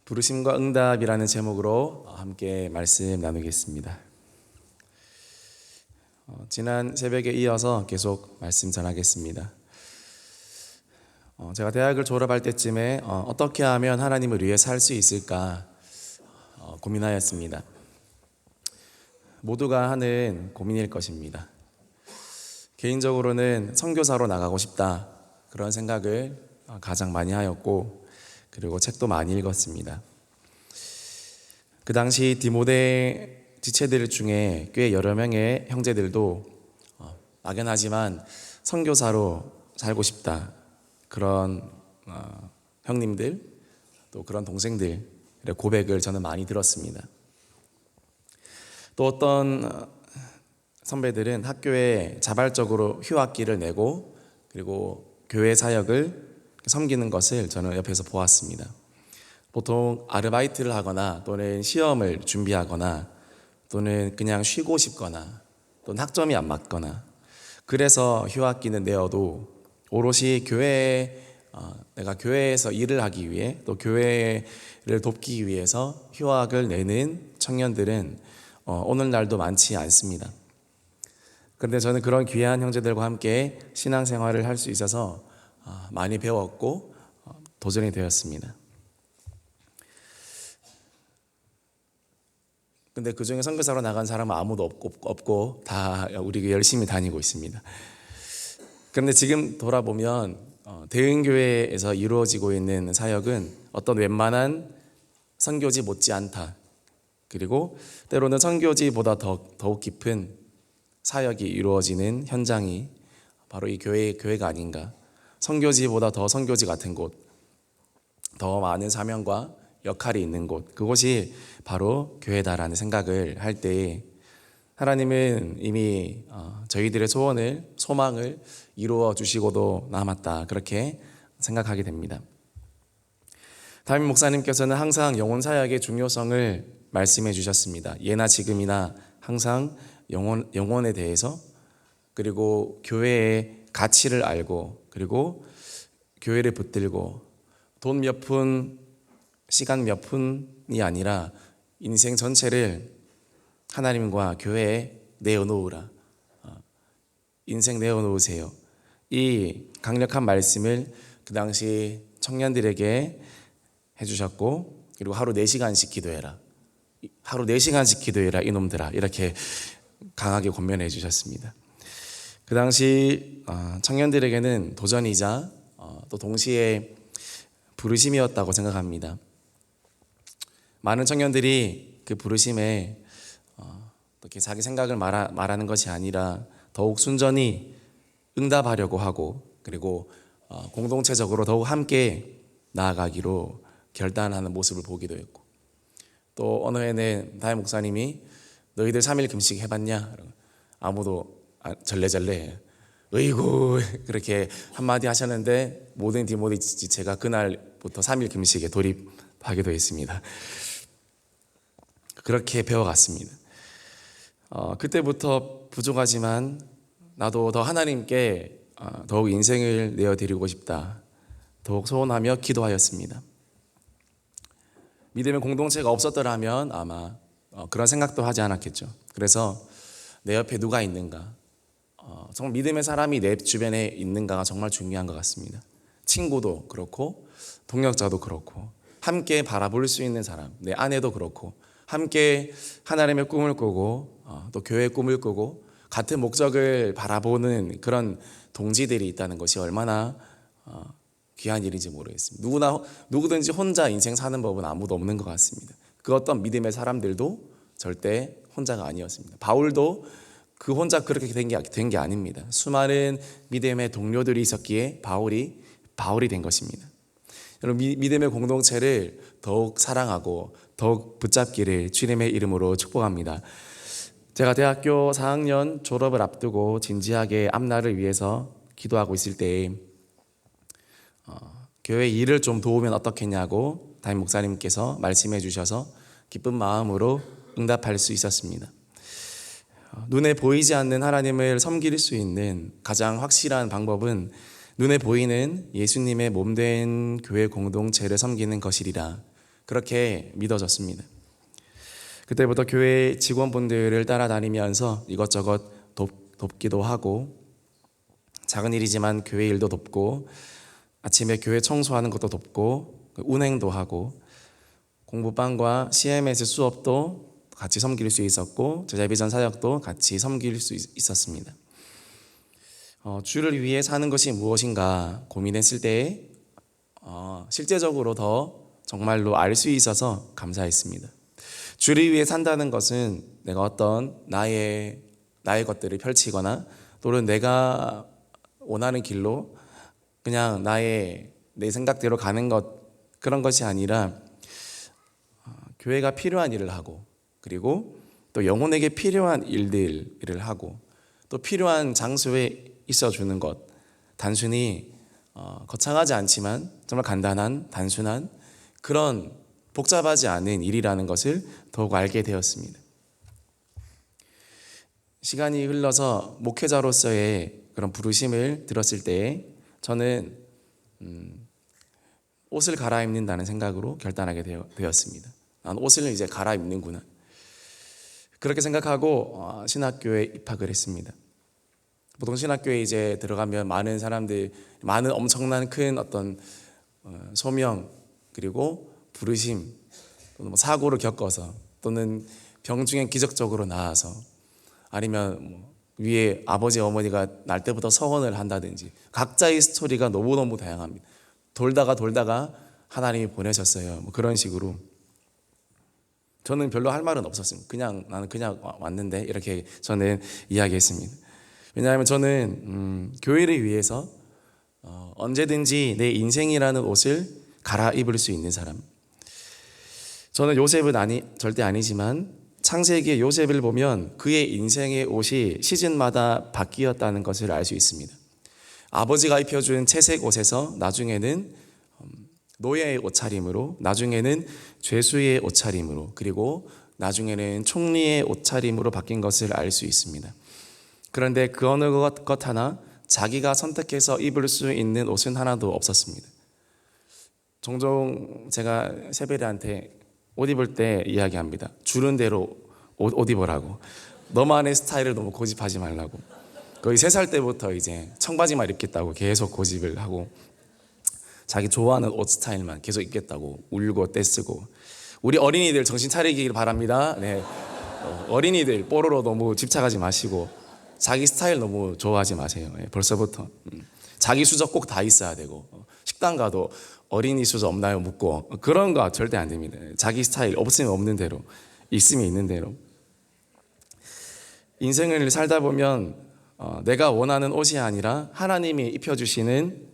부르심과 응답이라는 제목으로 함께 말씀 나누겠습니다. 지난 새벽에 이어서 계속 말씀 전하겠습니다. 제가 대학을 졸업할 때쯤에 어떻게 하면 하나님을 위해 살 수 있을까 고민하였습니다. 모두가 하는 고민일 것입니다. 개인적으로는 선교사로 나가고 싶다 그런 생각을 가장 많이 하였고, 그리고 책도 많이 읽었습니다. 그 당시 디모데 지체들 중에 꽤 여러 명의 형제들도 막연하지만 선교사로 살고 싶다 그런 형님들 또 그런 동생들의 고백을 저는 많이 들었습니다. 또 어떤 선배들은 학교에 자발적으로 휴학기를 내고 그리고 교회 사역을 섬기는 것을 저는 옆에서 보았습니다. 보통 아르바이트를 하거나 또는 시험을 준비하거나 또는 그냥 쉬고 싶거나 또는 학점이 안 맞거나 그래서 휴학기는 내어도 오롯이 내가 교회에서 일을 하기 위해 또 교회를 돕기 위해서 휴학을 내는 청년들은 오늘날도 많지 않습니다. 그런데 저는 그런 귀한 형제들과 함께 신앙생활을 할 수 있어서 많이 배웠고 도전이 되었습니다. 근데 그 중에 선교사로 나간 사람은 아무도 없고 다 우리 열심히 다니고 있습니다. 그런데 지금 돌아보면 대흥교회에서 이루어지고 있는 사역은 어떤 웬만한 선교지 못지않다. 그리고 때로는 선교지보다 더욱 깊은 사역이 이루어지는 현장이 바로 이 교회가 아닌가. 선교지보다 더 선교지 같은 곳, 더 많은 사명과 역할이 있는 곳, 그곳이 바로 교회다라는 생각을 할 때 하나님은 이미 저희들의 소망을 이루어 주시고도 남았다 그렇게 생각하게 됩니다. 담임 목사님께서는 항상 영혼 사역의 중요성을 말씀해 주셨습니다. 예나 지금이나 항상 영혼에 대해서 그리고 교회의 가치를 알고 그리고 교회를 붙들고 돈 몇 푼, 시간 몇 푼이 아니라 인생 전체를 하나님과 교회에 내어놓으라. 인생 내어놓으세요. 이 강력한 말씀을 그 당시 청년들에게 해주셨고, 그리고 하루 4시간씩 기도해라. 하루 4시간씩 기도해라 이놈들아, 이렇게 강하게 권면해 주셨습니다. 그 당시 청년들에게는 도전이자 또 동시에 부르심이었다고 생각합니다. 많은 청년들이 그 부르심에 이렇게 자기 생각을 말하는 것이 아니라 더욱 순전히 응답하려고 하고 그리고 공동체적으로 더욱 함께 나아가기로 결단하는 모습을 보기도 했고, 또 어느 해는 담임 목사님이 너희들 3일 금식 해봤냐? 아무도 절레절레 으이구 그렇게 한마디 하셨는데 모든 디모데 지체가 그날부터 3일 금식에 돌입하기도 했습니다. 그렇게 배워갔습니다. 그때부터 부족하지만 나도 더 하나님께 더욱 인생을 내어드리고 싶다 더욱 소원하며 기도하였습니다. 믿음의 공동체가 없었더라면 아마 그런 생각도 하지 않았겠죠. 그래서 내 옆에 누가 있는가, 정말 믿음의 사람이 내 주변에 있는가가 정말 중요한 것 같습니다. 친구도 그렇고 동역자도 그렇고 함께 바라볼 수 있는 사람, 내 아내도 그렇고 함께 하나님의 꿈을 꾸고 또 교회의 꿈을 꾸고 같은 목적을 바라보는 그런 동지들이 있다는 것이 얼마나 귀한 일인지 모르겠습니다. 누구든지 혼자 인생 사는 법은 아무도 없는 것 같습니다. 그 어떤 믿음의 사람들도 절대 혼자가 아니었습니다. 바울도 그 혼자 그렇게 된 게 아닙니다. 수많은 믿음의 동료들이 있었기에 바울이 된 것입니다. 여러분, 믿음의 공동체를 더욱 사랑하고 더욱 붙잡기를 주님의 이름으로 축복합니다. 제가 대학교 4학년 졸업을 앞두고 진지하게 앞날을 위해서 기도하고 있을 때 교회 일을 좀 도우면 어떻겠냐고 담임 목사님께서 말씀해 주셔서 기쁜 마음으로 응답할 수 있었습니다. 눈에 보이지 않는 하나님을 섬길 수 있는 가장 확실한 방법은 눈에 보이는 예수님의 몸된 교회 공동체를 섬기는 것이리라 그렇게 믿어졌습니다. 그때부터 교회 직원분들을 따라다니면서 이것저것 돕기도 하고, 작은 일이지만 교회 일도 돕고, 아침에 교회 청소하는 것도 돕고, 운행도 하고, 공부방과 CMS 수업도 같이 섬길 수 있었고, 제자비전 사역도 같이 섬길 수 있었습니다. 주를 위해 사는 것이 무엇인가 고민했을 때 실제적으로 더 정말로 알 수 있어서 감사했습니다. 주를 위해 산다는 것은 내가 어떤 나의 것들을 펼치거나 또는 내가 원하는 길로 그냥 내 생각대로 가는 것, 그런 것이 아니라 교회가 필요한 일을 하고, 그리고 또 영혼에게 필요한 일들을 하고, 또 필요한 장소에 있어주는 것, 단순히 거창하지 않지만 정말 간단한 단순한 그런 복잡하지 않은 일이라는 것을 더욱 알게 되었습니다. 시간이 흘러서 목회자로서의 그런 부르심을 들었을 때 저는 옷을 갈아입는다는 생각으로 결단하게 되었습니다. 난 옷을 이제 갈아입는구나. 그렇게 생각하고 신학교에 입학을 했습니다. 보통 신학교에 이제 들어가면 많은 엄청난 큰 어떤 소명, 그리고 부르심, 또는 뭐 사고를 겪어서, 또는 병중에 기적적으로 나아서, 아니면 위에 아버지 어머니가 날 때부터 서원을 한다든지, 각자의 스토리가 너무너무 다양합니다. 돌다가 하나님이 보내셨어요. 그런 식으로. 저는 별로 할 말은 없었습니다. 나는 그냥 왔는데, 이렇게 저는 이야기했습니다. 왜냐하면 저는 교회를 위해서 언제든지 내 인생이라는 옷을 갈아입을 수 있는 사람. 저는 요셉은 절대 아니지만 창세기의 요셉을 보면 그의 인생의 옷이 시즌마다 바뀌었다는 것을 알 수 있습니다. 아버지가 입혀준 채색 옷에서 나중에는 노예의 옷차림으로, 나중에는 죄수의 옷차림으로, 그리고 나중에는 총리의 옷차림으로 바뀐 것을 알 수 있습니다. 그런데 그 어느 것 하나 자기가 선택해서 입을 수 있는 옷은 하나도 없었습니다. 종종 제가 세벨이한테 옷 입을 때 이야기합니다. 주는 대로 옷 입으라고. 너만의 스타일을 너무 고집하지 말라고. 거의 3살 때부터 이제 청바지만 입겠다고 계속 고집을 하고, 자기 좋아하는 옷 스타일만 계속 입겠다고 울고 떼쓰고. 우리 어린이들 정신 차리길 바랍니다. 네. 어린이들 뽀로로 너무 집착하지 마시고 자기 스타일 너무 좋아하지 마세요. 벌써부터. 자기 수저 꼭 다 있어야 되고, 식당 가도 어린이 수저 없나요? 묻고, 그런 거 절대 안 됩니다. 자기 스타일 없으면 없는 대로, 있으면 있는 대로. 인생을 살다 보면 내가 원하는 옷이 아니라 하나님이 입혀주시는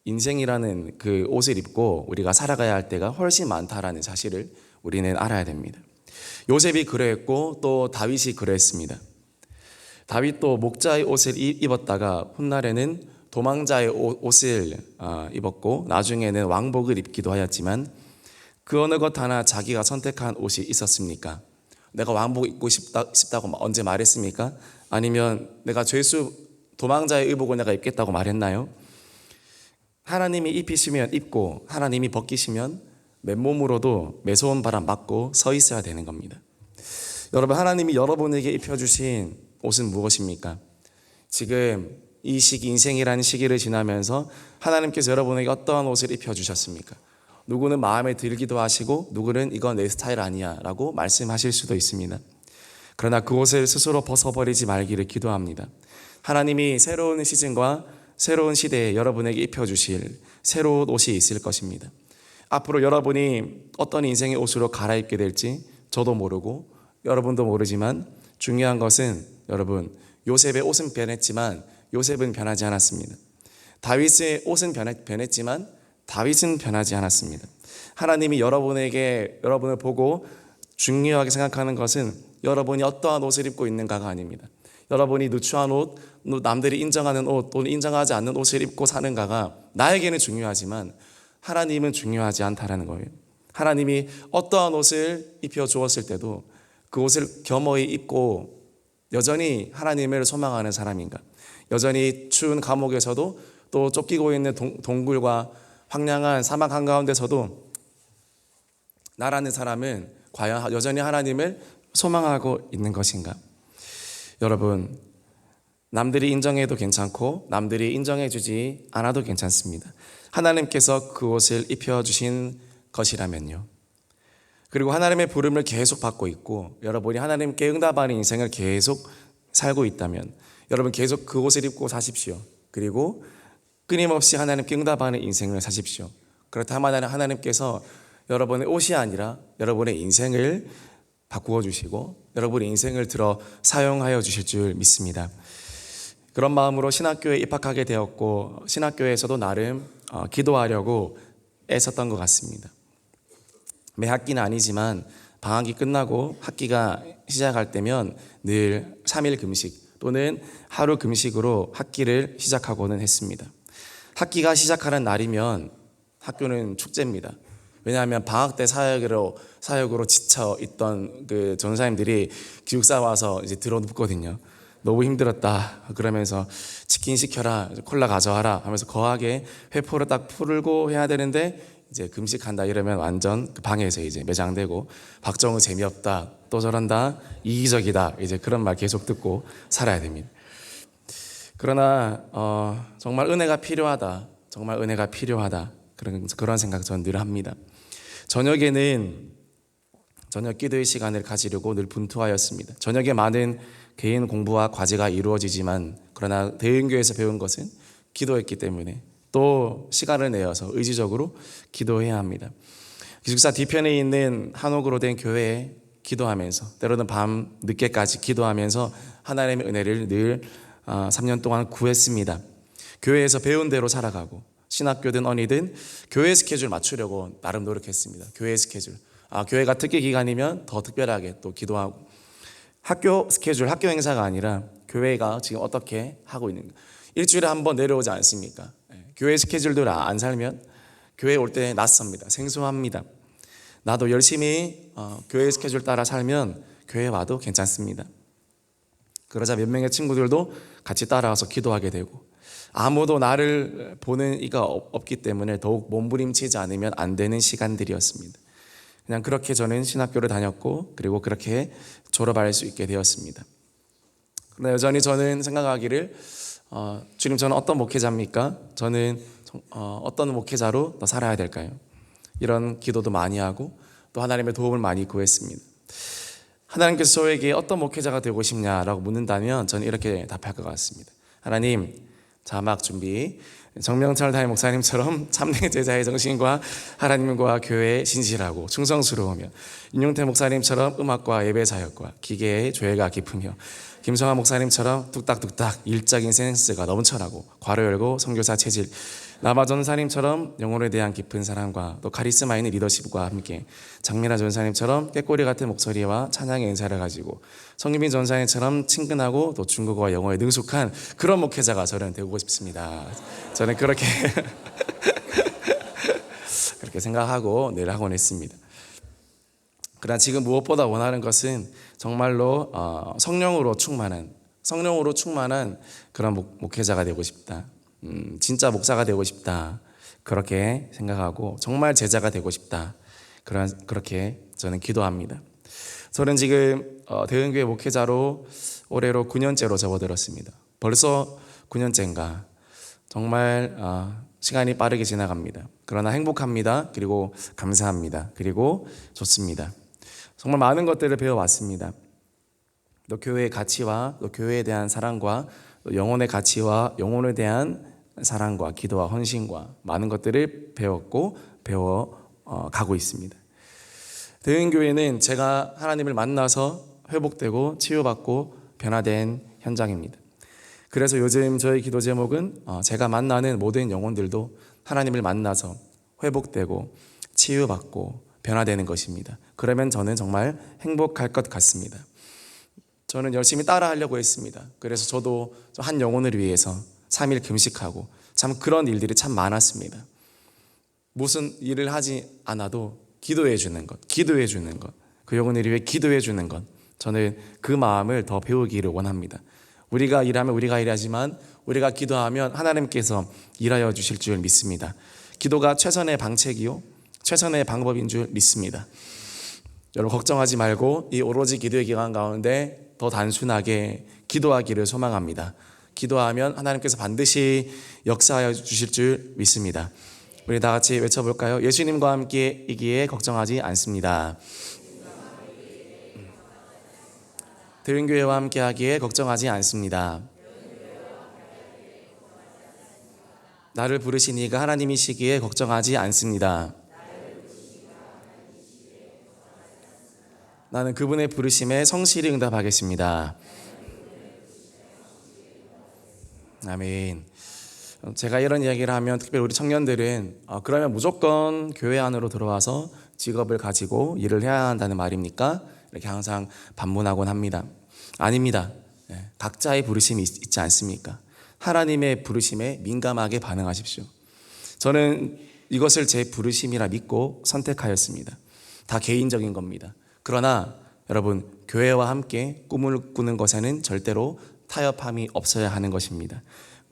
인생이라는 그 옷을 입고 우리가 살아가야 할 때가 훨씬 많다라는 사실을 우리는 알아야 됩니다. 요셉이 그러했고 또 다윗이 그러했습니다. 다윗도 목자의 옷을 입었다가 훗날에는 도망자의 옷을 입었고 나중에는 왕복을 입기도 하였지만, 그 어느 것 하나 자기가 선택한 옷이 있었습니까? 내가 왕복 입고 싶다고 언제 말했습니까? 아니면 내가 죄수 도망자의 의복을 내가 입겠다고 말했나요? 하나님이 입히시면 입고 하나님이 벗기시면 맨몸으로도 매서운 바람 맞고 서 있어야 되는 겁니다. 여러분, 하나님이 여러분에게 입혀주신 옷은 무엇입니까? 지금 이 시기, 인생이라는 시기를 지나면서 하나님께서 여러분에게 어떠한 옷을 입혀주셨습니까? 누구는 마음에 들기도 하시고 누구는 이건 내 스타일 아니야 라고 말씀하실 수도 있습니다. 그러나 그 옷을 스스로 벗어버리지 말기를 기도합니다. 하나님이 새로운 시즌과 새로운 시대에 여러분에게 입혀주실 새로운 옷이 있을 것입니다. 앞으로 여러분이 어떤 인생의 옷으로 갈아입게 될지 저도 모르고 여러분도 모르지만, 중요한 것은 여러분, 요셉의 옷은 변했지만 요셉은 변하지 않았습니다. 다윗의 옷은 변했지만 다윗은 변하지 않았습니다. 하나님이 여러분을 보고 중요하게 생각하는 것은 여러분이 어떠한 옷을 입고 있는가가 아닙니다. 여러분이 누추한 옷, 남들이 인정하는 옷 또는 인정하지 않는 옷을 입고 사는가가 나에게는 중요하지만 하나님은 중요하지 않다라는 거예요. 하나님이 어떠한 옷을 입혀 주었을 때도 그 옷을 겸허히 입고 여전히 하나님을 소망하는 사람인가, 여전히 추운 감옥에서도 또 쫓기고 있는 동굴과 황량한 사막 한가운데서도 나라는 사람은 과연 여전히 하나님을 소망하고 있는 것인가? 여러분, 남들이 인정해도 괜찮고 남들이 인정해주지 않아도 괜찮습니다. 하나님께서 그 옷을 입혀주신 것이라면요. 그리고 하나님의 부름을 계속 받고 있고 여러분이 하나님께 응답하는 인생을 계속 살고 있다면 여러분 계속 그 옷을 입고 사십시오. 그리고 끊임없이 하나님께 응답하는 인생을 사십시오. 그렇다면 하나님께서 여러분의 옷이 아니라 여러분의 인생을 바꾸어 주시고 여러분의 인생을 들어 사용하여 주실 줄 믿습니다. 그런 마음으로 신학교에 입학하게 되었고 신학교에서도 나름 기도하려고 애썼던 것 같습니다. 매 학기는 아니지만 방학이 끝나고 학기가 시작할 때면 늘 3일 금식 또는 하루 금식으로 학기를 시작하고는 했습니다. 학기가 시작하는 날이면 학교는 축제입니다. 왜냐하면 방학 때 사역으로 지쳐 있던 그 전사님들이 기숙사 와서 이제 들어눕거든요. 너무 힘들었다 그러면서 치킨 시켜라, 콜라 가져와라 하면서 거하게 회포를 딱 풀고 해야 되는데 이제 금식한다 이러면 완전 그 방에서 이제 매장되고 박정우 재미없다, 또 저런다, 이기적이다 이제 그런 말 계속 듣고 살아야 됩니다. 그러나 정말 은혜가 필요하다, 정말 은혜가 필요하다 그런 생각 저는 늘 합니다. 저녁에는 저녁 기도의 시간을 가지려고 늘 분투하였습니다. 저녁에 많은 개인 공부와 과제가 이루어지지만 그러나 대흥교회에서 배운 것은 기도했기 때문에 또 시간을 내어서 의지적으로 기도해야 합니다. 기숙사 뒤편에 있는 한옥으로 된 교회에 기도하면서 때로는 밤 늦게까지 기도하면서 하나님의 은혜를 늘 3년 동안 구했습니다. 교회에서 배운 대로 살아가고 신학교든 어디든 교회 스케줄 맞추려고 나름 노력했습니다. 교회 스케줄. 교회가 특기 기간이면 더 특별하게 또 기도하고 학교 스케줄, 학교 행사가 아니라 교회가 지금 어떻게 하고 있는가. 일주일에 한 번 내려오지 않습니까? 교회 스케줄들 안 살면 교회 올 때 낯섭니다. 생소합니다. 나도 열심히 교회 스케줄 따라 살면 교회 와도 괜찮습니다. 그러자 몇 명의 친구들도 같이 따라와서 기도하게 되고 아무도 나를 보는 이가 없기 때문에 더욱 몸부림치지 않으면 안 되는 시간들이었습니다. 그냥 그렇게 저는 신학교를 다녔고 그리고 그렇게 졸업할 수 있게 되었습니다. 그러나 여전히 저는 생각하기를 주님, 저는 어떤 목회자입니까? 저는 어떤 목회자로 더 살아야 될까요? 이런 기도도 많이 하고 또 하나님의 도움을 많이 구했습니다. 하나님께서 저에게 어떤 목회자가 되고 싶냐라고 묻는다면 저는 이렇게 답할 것 같습니다. 하나님, 자막 준비. 정명철 담임 목사님처럼 참된 제자의 정신과 하나님과 교회에 신실하고 충성스러우며 윤용태 목사님처럼 음악과 예배 사역과 기계의 조예가 깊으며 김성환 목사님처럼 뚝딱뚝딱 일적인 센스가 넘쳐나고 괄호 열고 선교사 체질 라마 전사님처럼 영혼에 대한 깊은 사랑과 또 카리스마 있는 리더십과 함께 장미라 전사님처럼 꾀꼬리 같은 목소리와 찬양의 은사를 가지고 성유빈 전사님처럼 친근하고 또 중국어와 영어에 능숙한 그런 목회자가 저는 되고 싶습니다. 저는 그렇게 생각하고 늘 하곤 했습니다. 그러나 지금 무엇보다 원하는 것은 정말로 성령으로 충만한 그런 목회자가 되고 싶다. 진짜 목사가 되고 싶다. 그렇게 생각하고 정말 제자가 되고 싶다. 그렇게 저는 기도합니다. 저는 지금 대흥교회 목회자로 올해로 9년째로 접어들었습니다. 벌써 9년째인가. 정말 시간이 빠르게 지나갑니다. 그러나 행복합니다. 그리고 감사합니다. 그리고 좋습니다. 정말 많은 것들을 배워왔습니다. 또 교회의 가치와 또 교회에 대한 사랑과 또 영혼의 가치와 영혼에 대한 사랑과 기도와 헌신과 많은 것들을 배웠고 배워가고 있습니다. 대흥교회는 제가 하나님을 만나서 회복되고 치유받고 변화된 현장입니다. 그래서 요즘 저의 기도 제목은 제가 만나는 모든 영혼들도 하나님을 만나서 회복되고 치유받고 변화되는 것입니다. 그러면 저는 정말 행복할 것 같습니다. 저는 열심히 따라하려고 했습니다. 그래서 저도 한 영혼을 위해서 3일 금식하고 참 그런 일들이 참 많았습니다. 무슨 일을 하지 않아도 기도해 주는 것, 그 영혼을 위해 기도해 주는 것, 저는 그 마음을 더 배우기를 원합니다. 우리가 일하면 우리가 일하지만 우리가 기도하면 하나님께서 일하여 주실 줄 믿습니다. 기도가 최선의 방책이요 최선의 방법인 줄 믿습니다. 여러분 걱정하지 말고 이 오로지 기도의 기간 가운데 더 단순하게 기도하기를 소망합니다. 기도하면 하나님께서 반드시 역사하여 주실 줄 믿습니다. 우리 다 같이 외쳐볼까요? 예수님과 함께이기에 걱정하지 않습니다. 대은교회와 함께하기에 걱정하지 않습니다. 나를 부르신 이가 하나님이시기에 걱정하지 않습니다. 나는 그분의 부르심에 성실히 응답하겠습니다. 아멘. 제가 이런 이야기를 하면 특별히 우리 청년들은 그러면 무조건 교회 안으로 들어와서 직업을 가지고 일을 해야 한다는 말입니까? 이렇게 항상 반문하곤 합니다. 아닙니다. 각자의 부르심이 있지 않습니까? 하나님의 부르심에 민감하게 반응하십시오. 저는 이것을 제 부르심이라 믿고 선택하였습니다. 다 개인적인 겁니다. 그러나 여러분, 교회와 함께 꿈을 꾸는 것에는 절대로 타협함이 없어야 하는 것입니다.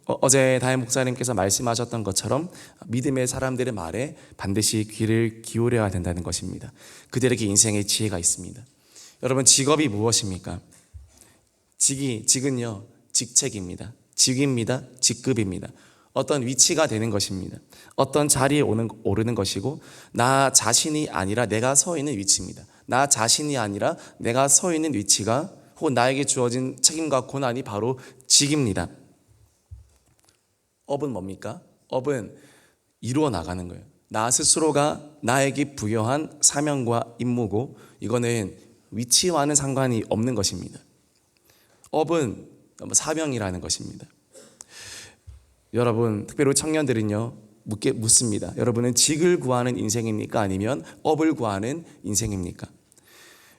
어제 다임 목사님께서 말씀하셨던 것처럼 믿음의 사람들의 말에 반드시 귀를 기울여야 된다는 것입니다. 그들에게 인생의 지혜가 있습니다. 여러분, 직업이 무엇입니까? 직은요, 직책입니다. 직위입니다. 직급입니다. 어떤 위치가 되는 것입니다. 어떤 자리에 오르는 것이고, 나 자신이 아니라 내가 서 있는 위치입니다. 나 자신이 아니라 내가 서 있는 위치가 혹은 나에게 주어진 책임과 고난이 바로 직입니다. 업은 뭡니까? 업은 이루어 나가는 거예요. 나 스스로가 나에게 부여한 사명과 임무고, 이거는 위치와는 상관이 없는 것입니다. 업은 사명이라는 것입니다. 여러분, 특별히 청년들은요, 묻습니다. 여러분은 직을 구하는 인생입니까? 아니면 업을 구하는 인생입니까?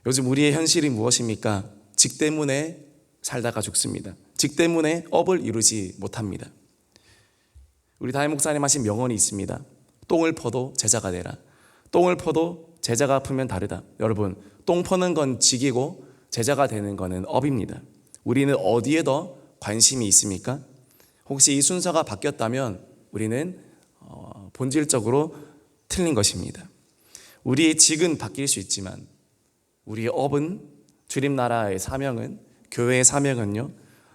요즘 우리의 현실이 무엇입니까? 직 때문에 살다가 죽습니다. 직 때문에 업을 이루지 못합니다. 우리 다임 목사님 하신 명언이 있습니다. 똥을 퍼도 제자가 되라. 똥을 퍼도 제자가 아프면 다르다. 여러분, 똥 퍼는 건 직이고 제자가 되는 거는 업입니다. 우리는 어디에 더 관심이 있습니까? 혹시 이 순서가 바뀌었다면 우리는 본질적으로 틀린 것입니다. 우리의 직은 바뀔 수 있지만 우리의 업은, 주님 나라의 사명은, 교회의 사명은요,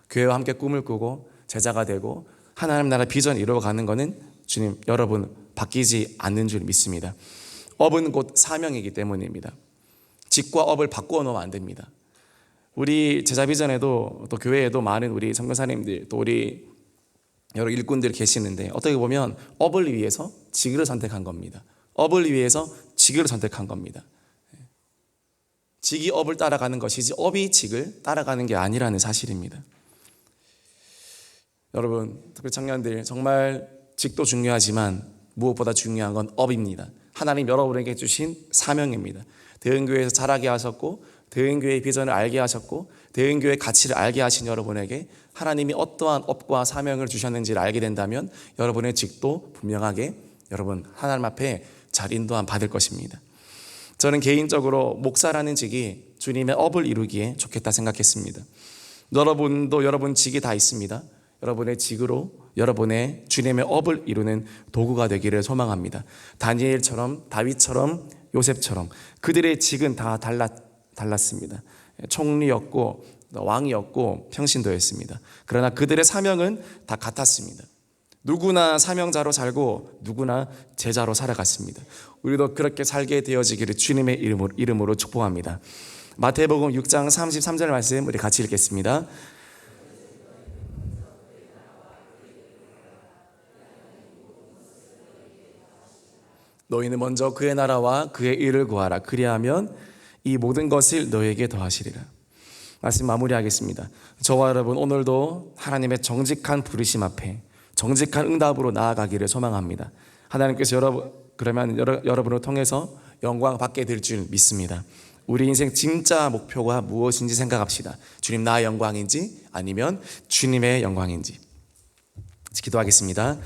교회와 함께 꿈을 꾸고 제자가 되고 하나님 나라 비전 이루어가는 것은 주님, 여러분 바뀌지 않는 줄 믿습니다. 업은 곧 사명이기 때문입니다. 직과 업을 바꾸어 놓으면 안 됩니다. 우리 제자 비전에도 또 교회에도 많은 우리 선교사님들 또 우리 여러 일꾼들이 계시는데 어떻게 보면 업을 위해서 직을 선택한 겁니다. 업을 위해서 직을 선택한 겁니다. 직이 업을 따라가는 것이지 업이 직을 따라가는 게 아니라는 사실입니다. 여러분, 특히 청년들, 정말 직도 중요하지만 무엇보다 중요한 건 업입니다. 하나님 여러분에게 주신 사명입니다. 대은교회에서 자라게 하셨고, 대은교회의 비전을 알게 하셨고, 대은교회의 가치를 알게 하신 여러분에게 하나님이 어떠한 업과 사명을 주셨는지를 알게 된다면 여러분의 직도 분명하게 여러분 하나님 앞에 잘 인도함 받을 것입니다. 저는 개인적으로 목사라는 직이 주님의 업을 이루기에 좋겠다 생각했습니다. 여러분도 여러분 직이 다 있습니다. 여러분의 직으로 여러분의 주님의 업을 이루는 도구가 되기를 소망합니다. 다니엘처럼, 다윗처럼, 요셉처럼 그들의 직은 다 달랐습니다. 총리였고 왕이었고 평신도였습니다. 그러나 그들의 사명은 다 같았습니다. 누구나 사명자로 살고 누구나 제자로 살아갔습니다. 우리도 그렇게 살게 되어지기를 주님의 이름으로 축복합니다. 마태복음 6장 33절 말씀 우리 같이 읽겠습니다. 너희는 먼저 그의 나라와 그의 의를 구하라. 그리하면 이 모든 것을 너희에게 더하시리라. 말씀 마무리하겠습니다. 저와 여러분 오늘도 하나님의 정직한 부르심 앞에 정직한 응답으로 나아가기를 소망합니다. 하나님께서 여러분을 통해서 영광 받게 될 줄 믿습니다. 우리 인생 진짜 목표가 무엇인지 생각합시다. 주님 나의 영광인지 아니면 주님의 영광인지. 기도하겠습니다.